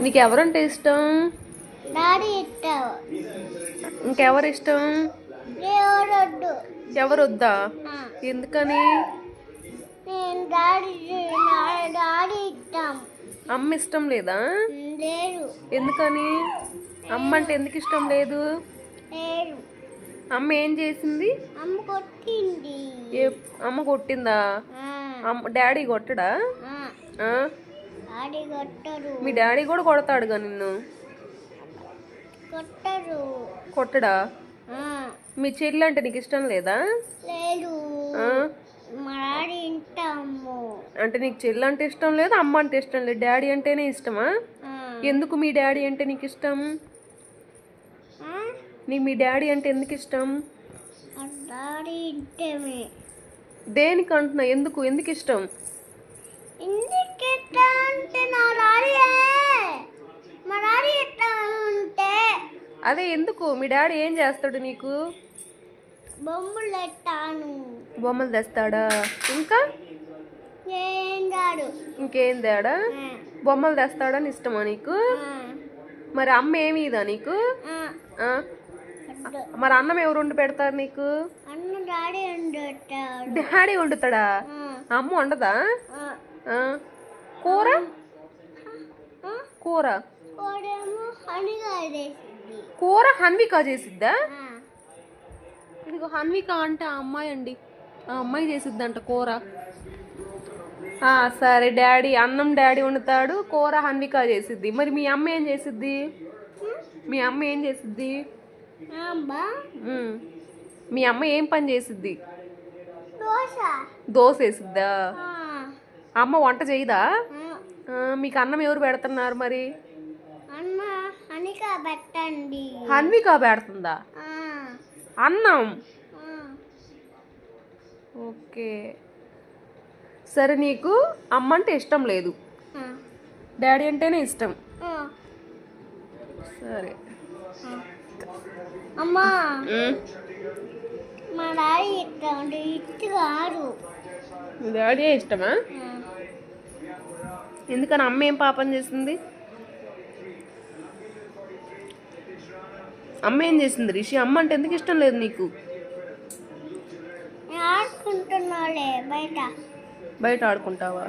నీకు ఎవరంటే ఇష్టం? డాడీ ఇష్టం. ఇంకెవరు ఇష్టం? ఎవరొద్దు. ఎవరు వద్దా? ఎందుకని? నేను డాడీ ఇష్టం. అమ్మ ఇష్టం లేదా? లేదు. ఎందుకని? అమ్మ అంటే ఎందుకు ఇష్టం లేదు? లేదు. అమ్మ ఏం చేసింది? అమ్మ కొట్టింది. అమ్మ కొట్టిందా? డాడీ కొట్టడా? డాడీ కొట్టరు. మీ డాడీ కూడా కొడతాడుగా నిన్ను. కొట్టరు. కొట్టడా? మీ చెల్లి అంటే నీకు ఇష్టం లేదా? లేదు. మా డాడీ ఇంటాము. అంటే నీకు చెల్లి అంటే ఇష్టం లేదు, అమ్మ అంటే ఇష్టం లేదు, డాడీ అంటేనే ఇష్టమా? ఎందుకు మీ డాడీ అంటే నీకు ఇష్టం? నీకు మీ డాడీ అంటే ఎందుకు ఇష్టం? డాడీ ఇంటమే. దేనికి అంటున్నా? ఎందుకు ఎందుకు ఇష్టం? అంటే మా డాడీ ఎట్లా ఉంటే. అదే ఎందుకు? మీ డాడీ ఏం చేస్తాడు నీకు? బొమ్మలు తెస్తాను. బొమ్మలు తెస్తాడా? ఇంకా ఇంకేం తేడా? బొమ్మలు తెస్తాడని ఇష్టమా నీకు? మరి అమ్మ ఏమి ఇదా నీకు? మరి అన్నం ఎవరు వండి పెడతారు నీకు? డాడీ వండుతాడా? అమ్మ వండదా? కూర కూర కూర హన్విక చేసిద్దా? ఇదిగో హన్విక అంటే ఆ అమ్మాయి అండి, ఆ అమ్మాయి చేసిద్దంట కూర. సరే, డాడీ అన్నం డాడీ వండుతాడు, కూర హన్విక చేసిద్ది. మరి మీ అమ్మ ఏం చేసిద్ది? మీ అమ్మ ఏం చేసిద్ది? మీ అమ్మ ఏం పని చేసిద్ది? దోశ వేసిద్దా? అమ్మ వంట చేయదా? మీకు అన్నం ఎవరు పెడుతున్నారు మరి? హన్విక పెడుతుందా అన్నం? ఓకే, సరే. నీకు అమ్మ అంటే ఇష్టం లేదు, డాడీ అంటేనే ఇష్టం. సరే. అమ్మా, మా డాడీ ఇష్టం కాదు. మీ డాడీ ఇష్టమా? ఎందుకని? అమ్మ ఏం పాపం చేసింది? అమ్మ ఏం చేసింది రిషి? అమ్మ అంటే ఎందుకు ఇష్టం లేదు నీకు? ఆడుకుంటున్నాలే బయట. బయట ఆడుకుంటావా?